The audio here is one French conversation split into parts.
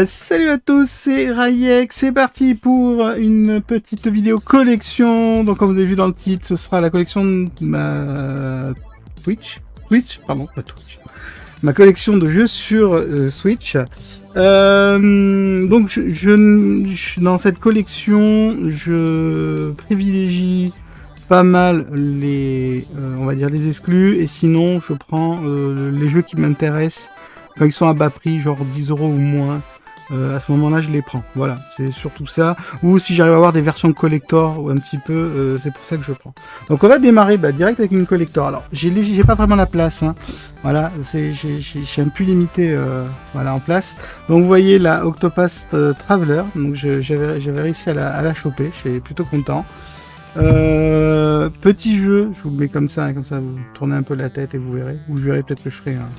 Salut à tous, c'est Rayek, c'est parti pour une petite vidéo collection. Donc comme vous avez vu dans le titre, ce sera la collection de ma Switch, pardon, pas Twitch. Ma collection de jeux sur Switch. Donc dans cette collection, je privilégie pas mal les, on va dire les exclus, et sinon je prends les jeux qui m'intéressent quand ils sont à bas prix, genre 10 € ou moins. À ce moment-là, je les prends. Voilà, c'est surtout ça. Ou si j'arrive à avoir des versions collector ou un petit peu, c'est pour ça que je prends. Donc on va démarrer direct avec une collector. Alors, j'ai pas vraiment la place. Hein. Voilà, j'ai un peu limité voilà, en place. Donc vous voyez la Octopath Traveler. Donc j'avais réussi à la choper. Je suis plutôt content. Petit jeu, je vous le mets comme ça vous tournez un peu la tête et vous verrez. Ou je verrai peut-être que je ferai un...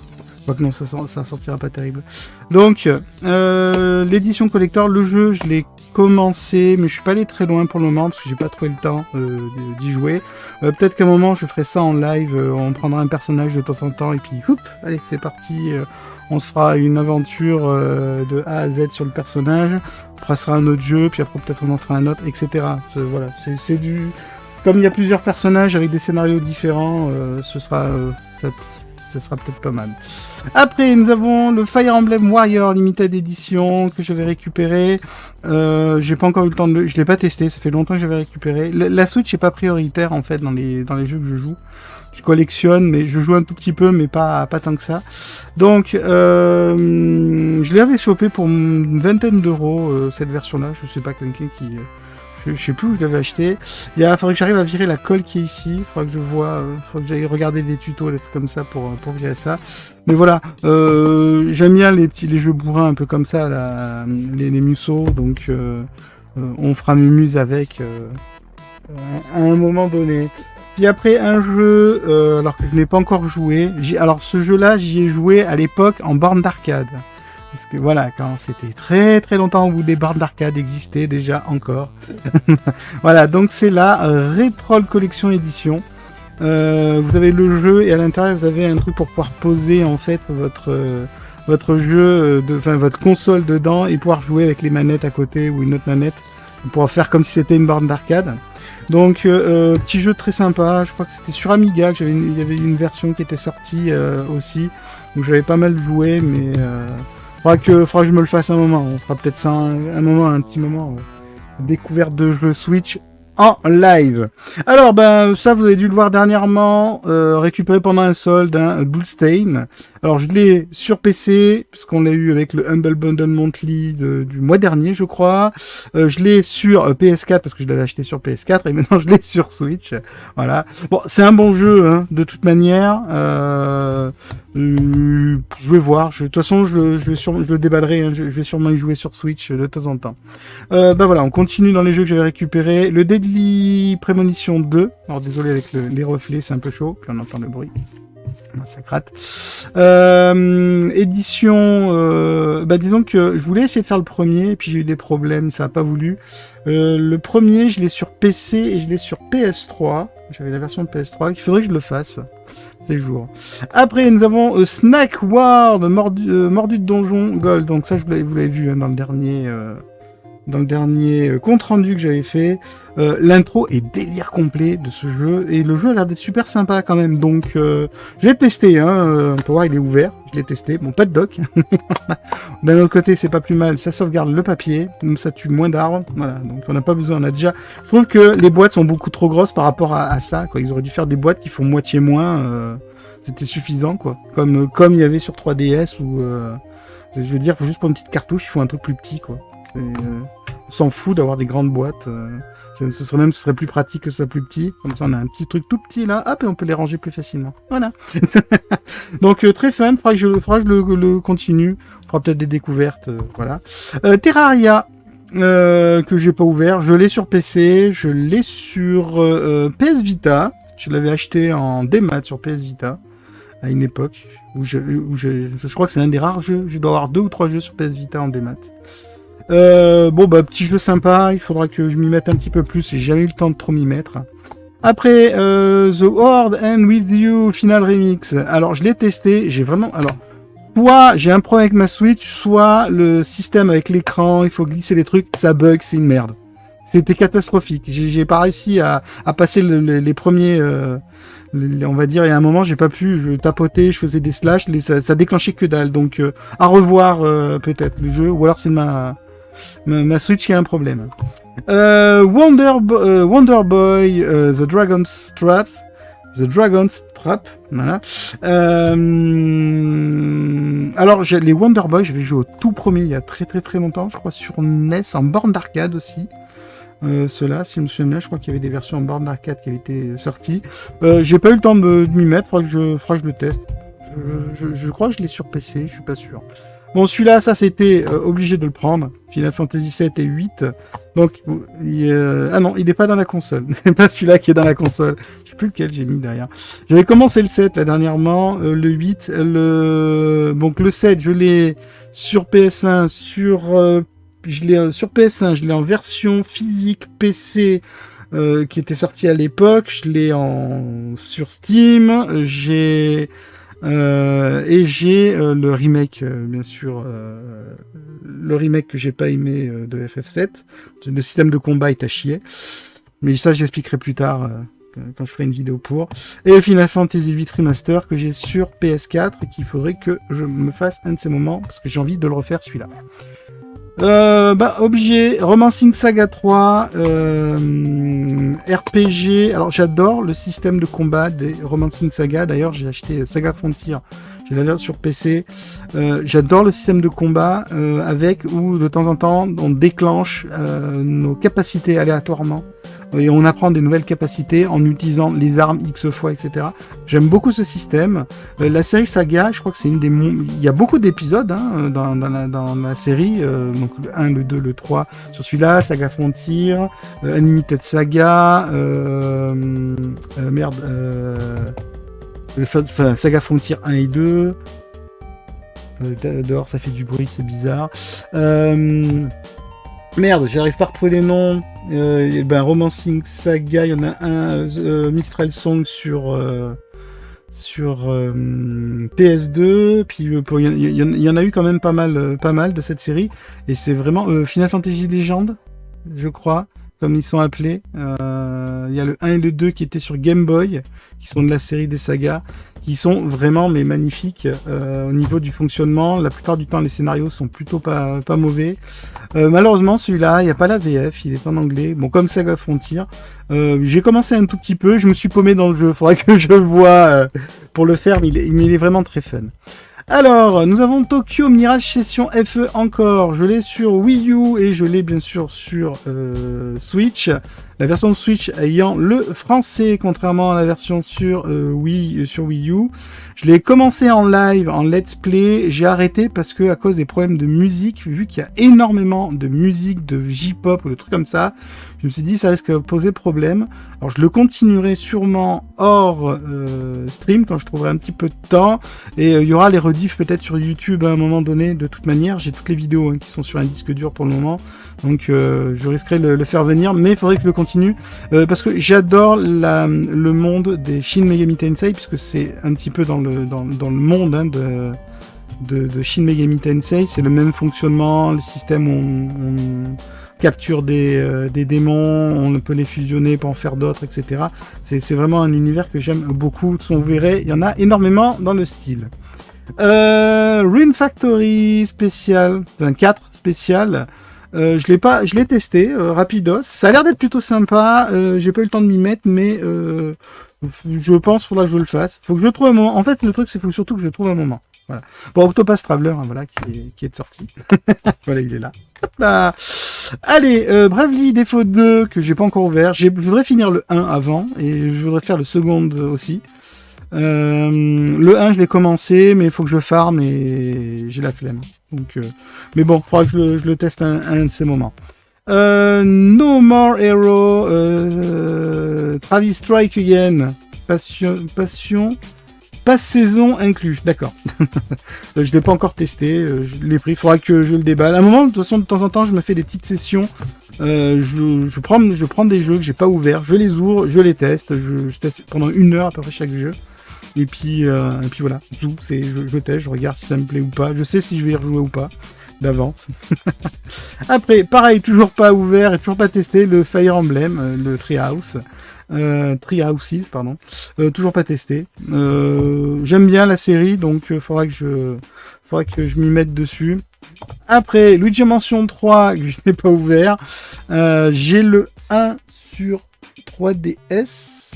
Quoique non, ça sortira pas terrible. Donc, l'édition collector, le jeu, je l'ai commencé, mais je suis pas allé très loin pour le moment, parce que j'ai pas trouvé le temps d'y jouer. Peut-être qu'à un moment, je ferai ça en live, on prendra un personnage de temps en temps, et puis, hop, allez, c'est parti, on se fera une aventure de A à Z sur le personnage, on passera un autre jeu, puis après, peut-être on en fera un autre, etc. Voilà, c'est du... Comme il y a plusieurs personnages avec des scénarios différents, ce sera peut-être pas mal. Après, nous avons le Fire Emblem Warrior Limited Edition que je vais récupérer. J'ai pas encore eu le temps de... Je l'ai pas testé, ça fait longtemps que j'avais récupéré. La Switch est pas prioritaire en fait dans les jeux que je joue. Je collectionne, mais je joue un tout petit peu, mais pas tant que ça. Donc, je l'avais chopé pour une vingtaine d'euros, cette version-là. Je sais pas, quelqu'un qui... Je sais plus où je l'avais acheté. Il faudrait que j'arrive à virer la colle qui est ici. Il faudrait que je vois, faudrait que j'aille regarder des tutos, des trucs comme ça pour virer ça. Mais voilà, j'aime bien les jeux bourrins un peu comme ça, les musos. Donc, on fera mumuse avec à un moment donné. Puis après un jeu, alors que je n'ai pas encore joué. Alors ce jeu-là, j'y ai joué à l'époque en borne d'arcade. Parce que voilà, quand c'était très très longtemps où des bornes d'arcade existaient déjà encore. Voilà, donc c'est la Retro Collection Edition. Vous avez le jeu et à l'intérieur vous avez un truc pour pouvoir poser en fait votre jeu, enfin votre console dedans et pouvoir jouer avec les manettes à côté ou une autre manette pour pouvoir faire comme si c'était une borne d'arcade. Donc petit jeu très sympa, je crois que c'était sur Amiga, il y avait une version qui était sortie aussi, où j'avais pas mal joué, mais faudra que je me le fasse un moment. On fera peut-être ça un petit moment. Découverte de jeux Switch en live. Alors, ça, vous avez dû le voir dernièrement, récupéré pendant un solde, Bullstain. Alors, je l'ai sur PC, puisqu'on l'a eu avec le Humble Bundle Monthly du mois dernier, je crois. Je l'ai sur PS4, parce que je l'avais acheté sur PS4, et maintenant je l'ai sur Switch. Voilà. Bon, c'est un bon jeu, hein, de toute manière. Je vais voir. De toute façon, je le déballerai. Hein, je vais sûrement y jouer sur Switch de temps en temps. Voilà, on continue dans les jeux que j'avais récupérés. Le Deadly Premonition 2. Alors désolé avec les reflets, c'est un peu chaud. Puis on entend le bruit. Ça gratte. Édition, disons que je voulais essayer de faire le premier, et puis j'ai eu des problèmes, ça n'a pas voulu. Le premier, je l'ai sur PC et je l'ai sur PS3. J'avais la version de PS3, il faudrait que je le fasse ces jours. Après, nous avons Snack World, mordu de donjon Gold. Donc ça, vous l'avez vu hein, dans le dernier compte rendu que j'avais fait. L'intro est délire complet de ce jeu, et le jeu a l'air d'être super sympa quand même, donc je l'ai testé, hein, on peut voir il est ouvert, je l'ai testé, bon pas de dock, d'un autre côté c'est pas plus mal, ça sauvegarde le papier, donc ça tue moins d'arbres, voilà, donc on n'a pas besoin, on a déjà, je trouve que les boîtes sont beaucoup trop grosses par rapport à ça, quoi. Ils auraient dû faire des boîtes qui font moitié moins, c'était suffisant, quoi, comme il y avait sur 3DS, ou je veux dire, juste pour une petite cartouche, il faut un truc plus petit, quoi. On s'en fout d'avoir des grandes boîtes. Ce serait plus pratique que ce soit plus petit. Comme ça, on a un petit truc tout petit là, hop, et on peut les ranger plus facilement. Voilà. Donc très fun. Faudra que je le continue. On fera peut-être des découvertes. Voilà. Terraria. Que j'ai pas ouvert. Je l'ai sur PC. Je l'ai sur PS Vita. Je l'avais acheté en démat sur PS Vita à une époque où je crois que c'est un des rares jeux. Je dois avoir 2 ou 3 jeux sur PS Vita en démat. Petit jeu sympa, il faudra que je m'y mette un petit peu plus, j'ai jamais eu le temps de trop m'y mettre. Après, The Horde and With You Final Remix. Alors, je l'ai testé, j'ai vraiment... Alors, soit j'ai un problème avec ma Switch, soit le système avec l'écran, il faut glisser les trucs, ça bug, c'est une merde. C'était catastrophique. J'ai pas réussi à passer les premiers, on va dire, il y a un moment, j'ai pas pu, je tapotais, je faisais des slash, ça déclenchait que dalle. Donc, à revoir peut-être le jeu, ou alors c'est ma Switch qui a un problème. Wonder Boy, The Dragon's Trap, voilà. Alors, les Wonder Boy, j'avais joué au tout premier il y a très très très longtemps, je crois sur NES, en borne d'arcade aussi. Ceux-là, si je me souviens bien, je crois qu'il y avait des versions en borne d'arcade qui avaient été sorties. J'ai pas eu le temps de m'y mettre, faudra que je le teste. Je crois que je l'ai sur PC, je suis pas sûr. Bon, celui-là, ça c'était obligé de le prendre. Final Fantasy 7 et 8. Donc, ah non, il n'est pas dans la console. C'est pas celui-là qui est dans la console. Je sais plus lequel j'ai mis derrière. J'avais commencé le 7 là dernièrement, le 8, donc le 7, je l'ai sur PS1, sur PS1, je l'ai en version physique PC qui était sortie à l'époque. Je l'ai sur Steam. J'ai le remake, bien sûr, le remake que j'ai pas aimé de FF7. Le système de combat est à chier. Mais ça, j'expliquerai plus tard quand je ferai une vidéo pour. Et le Final Fantasy 8 Remaster que j'ai sur PS4 et qu'il faudrait que je me fasse un de ces moments parce que j'ai envie de le refaire celui-là. Obligé, Romancing Saga 3, RPG. Alors j'adore le système de combat des Romancing Saga. D'ailleurs, j'ai acheté Saga Frontier. J'ai la version sur PC. J'adore le système de combat avec où de temps en temps on déclenche nos capacités aléatoirement et on apprend des nouvelles capacités en utilisant les armes X fois, etc. J'aime beaucoup ce système. La série Saga, je crois que c'est une des... Il y a beaucoup d'épisodes dans la série, donc le 1, le 2, le 3, sur celui-là, Saga Frontier, Unlimited Saga, Saga Frontier 1 et 2. Dehors, ça fait du bruit, c'est bizarre. Merde, j'arrive pas à retrouver les noms. Romancing Saga, il y en a un, Mistral Song sur PS2, puis il y en a eu quand même pas mal de cette série, et c'est vraiment Final Fantasy Legend, je crois, comme ils sont appelés. Il y a le 1 et le 2 qui étaient sur Game Boy, qui sont de la série des sagas, qui sont vraiment magnifiques au niveau du fonctionnement. La plupart du temps, les scénarios sont plutôt pas mauvais. Malheureusement, celui-là, il n'y a pas la VF, il est en anglais. Bon, comme Saga Frontier. J'ai commencé un tout petit peu, je me suis paumé dans le jeu. Faudrait que je le voie pour le faire, mais il est vraiment très fun. Alors, nous avons Tokyo Mirage Session FE encore. Je l'ai sur Wii U et je l'ai bien sûr sur Switch. La version de Switch ayant le français, contrairement à la version sur Wii U. Je l'ai commencé en live, en let's play. J'ai arrêté parce que à cause des problèmes de musique, vu qu'il y a énormément de musique, de J-pop ou de trucs comme ça, je me suis dit ça risque de poser problème. Alors je le continuerai sûrement hors stream quand je trouverai un petit peu de temps. Et il y aura les rediffs peut-être sur YouTube à un moment donné. De toute manière, j'ai toutes les vidéos qui sont sur un disque dur pour le moment. Donc je risquerai de le faire venir, mais il faudrait que je le continue parce que j'adore le monde des Shin Megami Tensei, puisque c'est un petit peu dans le monde de Shin Megami Tensei. C'est le même fonctionnement, le système où on capture des démons, on peut les fusionner pour en faire d'autres, etc. C'est vraiment un univers que j'aime beaucoup. Vous verrez, il y en a énormément dans le style. Rune Factory spécial, 4 spécial. Je l'ai testé, rapidos. Ça a l'air d'être plutôt sympa. J'ai pas eu le temps de m'y mettre, mais je pense qu'il faudra que je le fasse. Faut que je le trouve un moment. En fait, le truc, c'est faut surtout que je le trouve un moment. Voilà. Bon, Octopath Traveler, voilà, qui est sorti. Voilà, il est là. Hop là. Allez, Bravely Default 2, que j'ai pas encore ouvert. Je voudrais finir le 1 avant, et je voudrais faire le second aussi. Le 1, je l'ai commencé, mais il faut que je farm et j'ai la flemme. Donc, mais bon, il faudra que je le teste un de ces moments. No More Hero, Travis Strike Again, Passion, passe saison inclus, d'accord. Je l'ai pas encore testé, je l'ai pris, il faudra que je le déballe. À un moment, de toute façon, de temps en temps, je me fais des petites sessions. Je prends des jeux que j'ai pas ouverts, je les ouvre, je les teste, je teste pendant 1 heure à peu près chaque jeu. Et puis voilà, je teste, je regarde si ça me plaît ou pas. Je sais si je vais y rejouer ou pas, d'avance. Après, pareil, toujours pas ouvert et toujours pas testé le Fire Emblem, le Treehouse. Treehouses, pardon. Toujours pas testé. J'aime bien la série, donc faudra que je m'y mette dessus. Après, Luigi Mansion 3, que je n'ai pas ouvert. J'ai le 1 sur 3DS.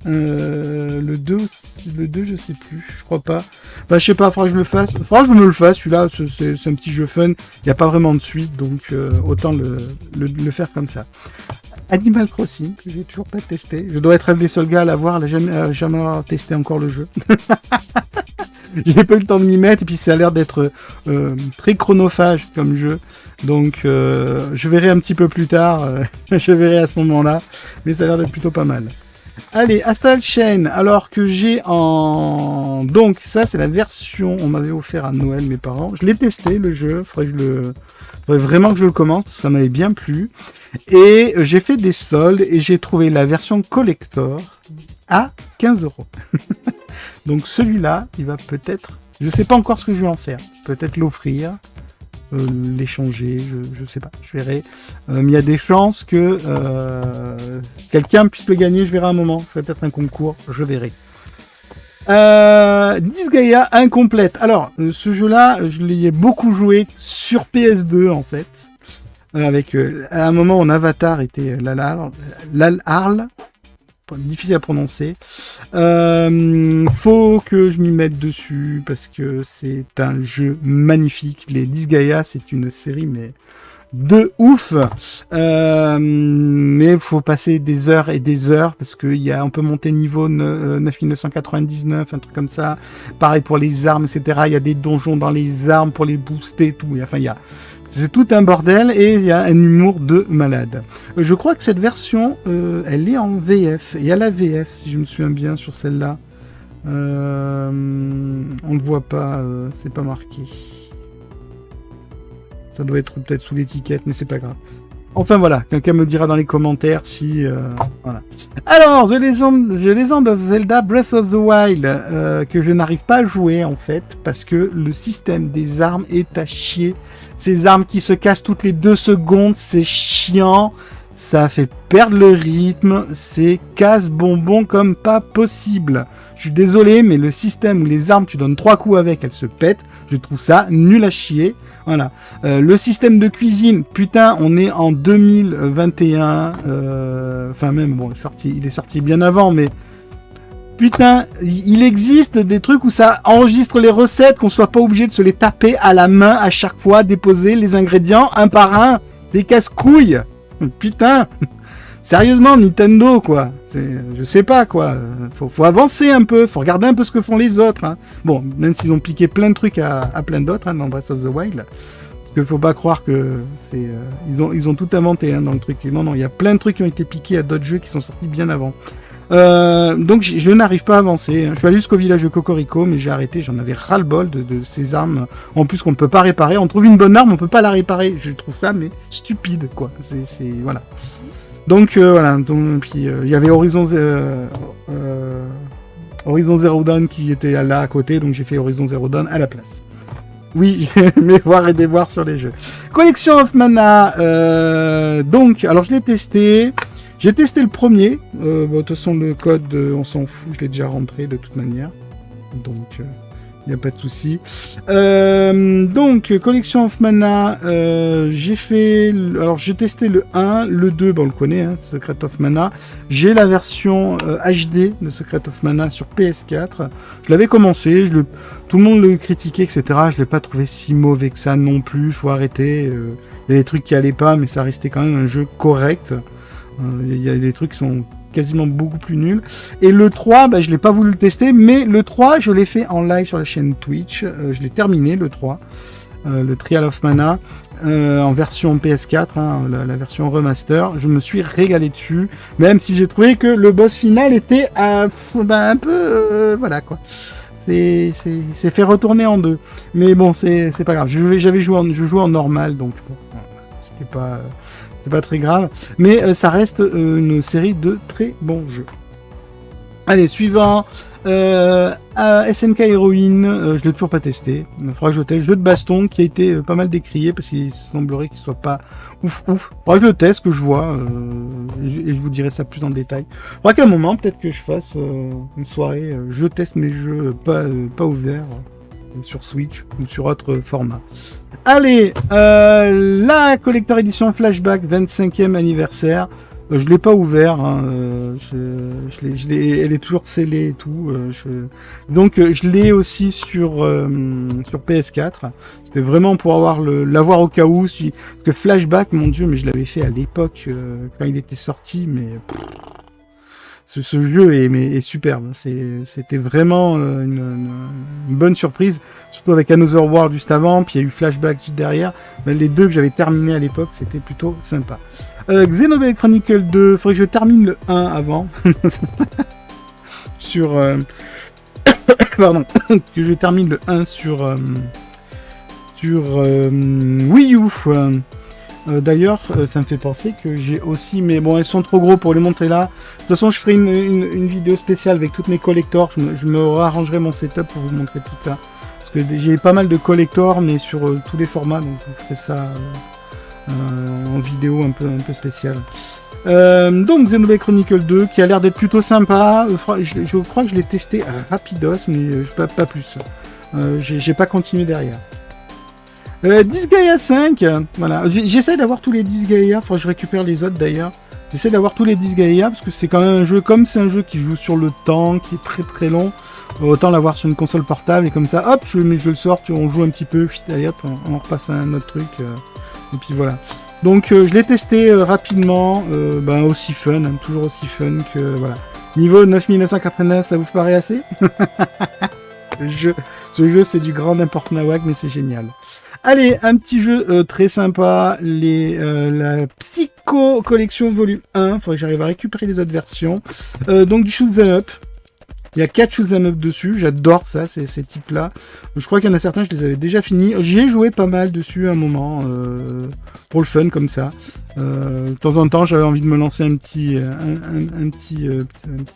Le 2 aussi, le 2 je sais plus, je crois pas. Bah je sais pas, faudra que je le fasse. Faudra que je me le fasse, celui-là, c'est un petit jeu fun. Il n'y a pas vraiment de suite, donc autant le faire comme ça. Animal Crossing, que j'ai toujours pas testé. Je dois être un des seuls gars à l'avoir, jamais avoir testé encore le jeu. J'ai pas eu le temps de m'y mettre, et puis ça a l'air d'être très chronophage comme jeu. Donc je verrai un petit peu plus tard, je verrai à ce moment-là, mais ça a l'air d'être plutôt pas mal. Allez, Astral Chain, alors que j'ai en... Donc ça c'est la version, on m'avait offert à Noël mes parents. Je l'ai testé le jeu, faudrait vraiment que je le commence, parce que ça m'avait bien plu. Et j'ai fait des soldes et j'ai trouvé la version collector à 15 €. Donc celui-là, il va peut-être... Je sais pas encore ce que je vais en faire. Peut-être l'offrir, l'échanger, je sais pas, je verrai. Il y a des chances que quelqu'un puisse le gagner, je verrai un moment. Je ferai peut-être un concours, je verrai. Disgaea incomplète. Alors, ce jeu-là, je l'ai beaucoup joué sur PS2 en fait. Avec à un moment, mon avatar était Lal'Arl. Difficile à prononcer. Faut que je m'y mette dessus parce que c'est un jeu magnifique. Les Disgaea, c'est une série mais de ouf. Mais faut passer des heures et des heures parce on peut monter niveau 9999, un truc comme ça. Pareil pour les armes, etc. Il y a des donjons dans les armes pour les booster, tout. C'est tout un bordel et il y a un humour de malade. Je crois que cette version, elle est en VF. Il y a la VF, si je me souviens bien, sur celle-là. On ne voit pas, c'est pas marqué. Ça doit être peut-être sous l'étiquette, mais c'est pas grave. Enfin voilà, quelqu'un me dira dans les commentaires si... voilà. Alors, The Legend of Zelda Breath of the Wild, que je n'arrive pas à jouer en fait, parce que le système des armes est à chier. Ces armes qui se cassent toutes les 2 secondes, c'est chiant, ça fait perdre le rythme, c'est casse-bonbon comme pas possible. Je suis désolé, mais le système où les armes, tu donnes 3 coups avec, elles se pètent, je trouve ça nul à chier. Voilà. Le système de cuisine, putain, on est en 2021, enfin même, bon, il est sorti bien avant, mais putain, il existe des trucs où ça enregistre les recettes, qu'on soit pas obligé de se les taper à la main à chaque fois, déposer les ingrédients un par un. C'est des casse-couilles. Putain. Sérieusement, Nintendo, quoi. Je sais pas, quoi. Faut avancer un peu, faut regarder un peu ce que font les autres. Hein. Bon, même s'ils ont piqué plein de trucs à plein d'autres hein, dans Breath of the Wild. Parce qu'il faut pas croire que c'est... ils ont tout inventé hein, dans le truc. Non, il y a plein de trucs qui ont été piqués à d'autres jeux qui sont sortis bien avant. Donc je n'arrive pas à avancer. Je suis allé jusqu'au village de Cocorico, mais j'ai arrêté. J'en avais ras-le-bol de ces armes. En plus qu'on ne peut pas réparer. On trouve une bonne arme, on peut pas la réparer. Je trouve ça mais stupide, quoi. C'est voilà. Donc voilà. Donc puis il y avait Horizon Zero Dawn qui était là à côté, donc j'ai fait Horizon Zero Dawn à la place. Oui, mes voir et devoirs sur les jeux. Collection of Mana. Donc, alors je l'ai testé. J'ai testé le premier. De toute façon, le code, on s'en fout. Je l'ai déjà rentré de toute manière. Donc, il n'y a pas de souci. Donc, Collection of Mana. J'ai fait... Alors, j'ai testé le 1. Le 2, on le connaît, hein, Secret of Mana. J'ai la version HD de Secret of Mana sur PS4. Je l'avais commencé. Tout le monde le critiquait, etc. Je l'ai pas trouvé si mauvais que ça non plus. Faut arrêter. Il y a des trucs qui allaient pas, mais ça restait quand même un jeu correct. Il y a des trucs qui sont quasiment beaucoup plus nuls. Et le 3, je l'ai pas voulu le tester, mais le 3, je l'ai fait en live sur la chaîne Twitch. Je l'ai terminé, le 3. Le Trial of Mana, en version PS4, hein, la version remaster. Je me suis régalé dessus, même si j'ai trouvé que le boss final était un peu... voilà, quoi. C'est fait retourner en deux. Mais bon, c'est pas grave. Je jouais en normal, donc bon, c'était pas... C'est pas très grave, mais ça reste une série de très bons jeux. Allez, suivant. SNK Heroine, je l'ai toujours pas testé. Il faudra que je le teste. Jeu de baston qui a été pas mal décrié parce qu'il semblerait qu'il soit pas ouf. Il faudra que je le teste, que je vois. Et je vous dirai ça plus en détail. Il faudra qu'à un moment, peut-être que je fasse une soirée. Je teste mes jeux pas ouverts sur Switch ou sur autre format. Allez, la Collector Edition Flashback 25e anniversaire. Je l'ai pas ouvert, hein, elle est toujours scellée et tout. Donc je l'ai aussi sur PS4. C'était vraiment pour l'avoir au cas où. Parce que Flashback, mon Dieu, mais je l'avais fait à l'époque quand il était sorti, mais ce jeu est superbe. C'était vraiment une bonne surprise, surtout avec Another World juste avant, puis il y a eu Flashback juste derrière. Mais les deux que j'avais terminés à l'époque, c'était plutôt sympa. Xenoblade Chronicle 2, faudrait que je termine le 1 avant. sur... Pardon. Que je termine le 1 sur Wii U. D'ailleurs, ça me fait penser que j'ai aussi... Mais bon, elles sont trop gros pour les montrer là. De toute façon, je ferai une vidéo spéciale avec toutes mes collectors. Je me arrangerai mon setup pour vous montrer tout ça. Parce que j'ai pas mal de collectors, mais sur tous les formats. Donc, je vous ferai ça... en vidéo un peu spéciale. Donc Xenoblade Chronicle 2 qui a l'air d'être plutôt sympa. Je crois que je l'ai testé rapidos, mais pas plus. J'ai pas continué derrière. Disgaea 5, voilà. J'essaie d'avoir tous les Disgaea, faudrait que je récupère les autres d'ailleurs. J'essaie d'avoir tous les Disgaea parce que c'est quand même un jeu, comme c'est un jeu qui joue sur le temps, qui est très très long. Autant l'avoir sur une console portable et comme ça, hop, je le sors, on joue un petit peu, puis allez hop, on repasse à un autre truc. Et puis voilà. Donc je l'ai testé rapidement, aussi fun, hein, toujours aussi fun que voilà. Niveau 9989, ça vous paraît assez? Ce jeu c'est du grand n'importe nawak, mais c'est génial. Allez, un petit jeu très sympa, la Psycho Collection Volume 1, faudrait que j'arrive à récupérer les autres versions. Donc du shoot 'em up. Il y a 4 shoot'em up dessus, j'adore ça, ces types-là. Je crois qu'il y en a certains, je les avais déjà finis. J'y ai joué pas mal dessus à un moment, pour le fun comme ça. De temps en temps, j'avais envie de me lancer un petit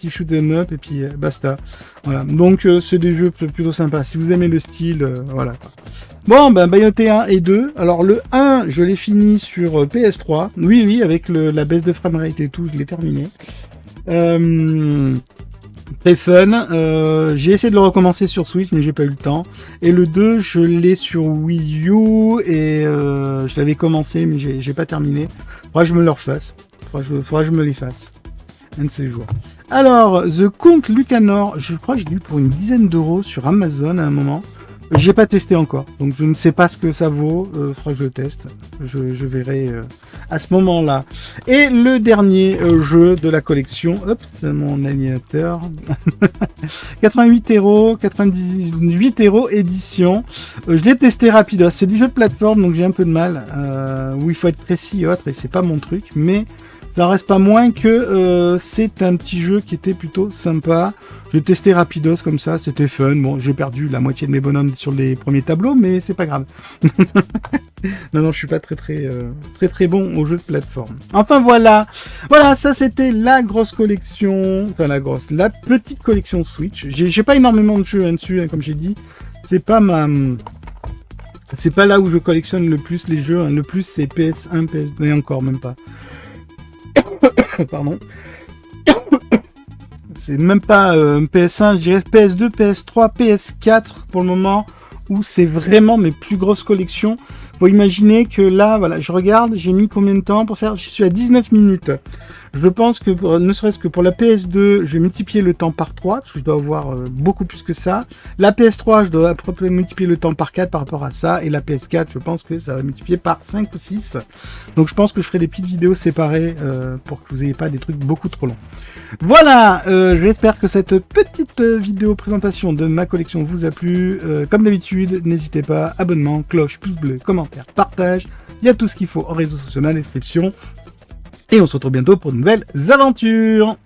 shoot'em up et puis basta. Voilà. Donc c'est des jeux plutôt sympas. Si vous aimez le style, voilà. Bon, Bayonetta 1 et 2. Alors le 1, je l'ai fini sur PS3. Oui, avec la baisse de framerate et tout, je l'ai terminé. Très fun. J'ai essayé de le recommencer sur Switch, mais j'ai pas eu le temps. Et le 2, je l'ai sur Wii U et je l'avais commencé, mais j'ai pas terminé. Faudra que je me le refasse. Faudra que je me les fasse. Un de ces jours. Alors, The Count Lucanor, je crois que je l'ai eu pour une dizaine d'euros sur Amazon à un moment. J'ai pas testé encore, donc je ne sais pas ce que ça vaut. Faudra que je le teste. Je verrai à ce moment-là. Et le dernier jeu de la collection, hop, c'est mon animateur. 88 €, 98 € édition. Je l'ai testé rapide. C'est du jeu de plateforme, donc j'ai un peu de mal. Où il faut être précis et autres, et c'est pas mon truc, mais ça reste pas moins que c'est un petit jeu qui était plutôt sympa. J'ai testé rapidos comme ça, c'était fun. Bon, j'ai perdu la moitié de mes bonhommes sur les premiers tableaux, mais c'est pas grave. non, je suis pas très bon au jeu de plateforme. Enfin voilà, ça c'était la grosse collection, la petite collection Switch. J'ai pas énormément de jeux dessus, hein, comme j'ai dit. C'est pas là où je collectionne le plus les jeux. Hein. Le plus c'est PS1, PS2 et encore même pas. Pardon. C'est même pas PS1, je dirais PS2, PS3, PS4 pour le moment, où c'est vraiment mes plus grosses collections. Faut imaginer que là, voilà, je regarde, j'ai mis combien de temps pour faire, je suis à 19 minutes. Je pense que, ne serait-ce que pour la PS2, je vais multiplier le temps par 3, parce que je dois avoir beaucoup plus que ça. La PS3, je dois à peu près multiplier le temps par 4 par rapport à ça. Et la PS4, je pense que ça va multiplier par 5 ou 6. Donc je pense que je ferai des petites vidéos séparées pour que vous n'ayez pas des trucs beaucoup trop longs. Voilà, j'espère que cette petite vidéo présentation de ma collection vous a plu. Comme d'habitude, n'hésitez pas, abonnement, cloche, pouce bleu, commentaire, partage. Il y a tout ce qu'il faut en réseaux sociaux dans la description. Et on se retrouve bientôt pour de nouvelles aventures.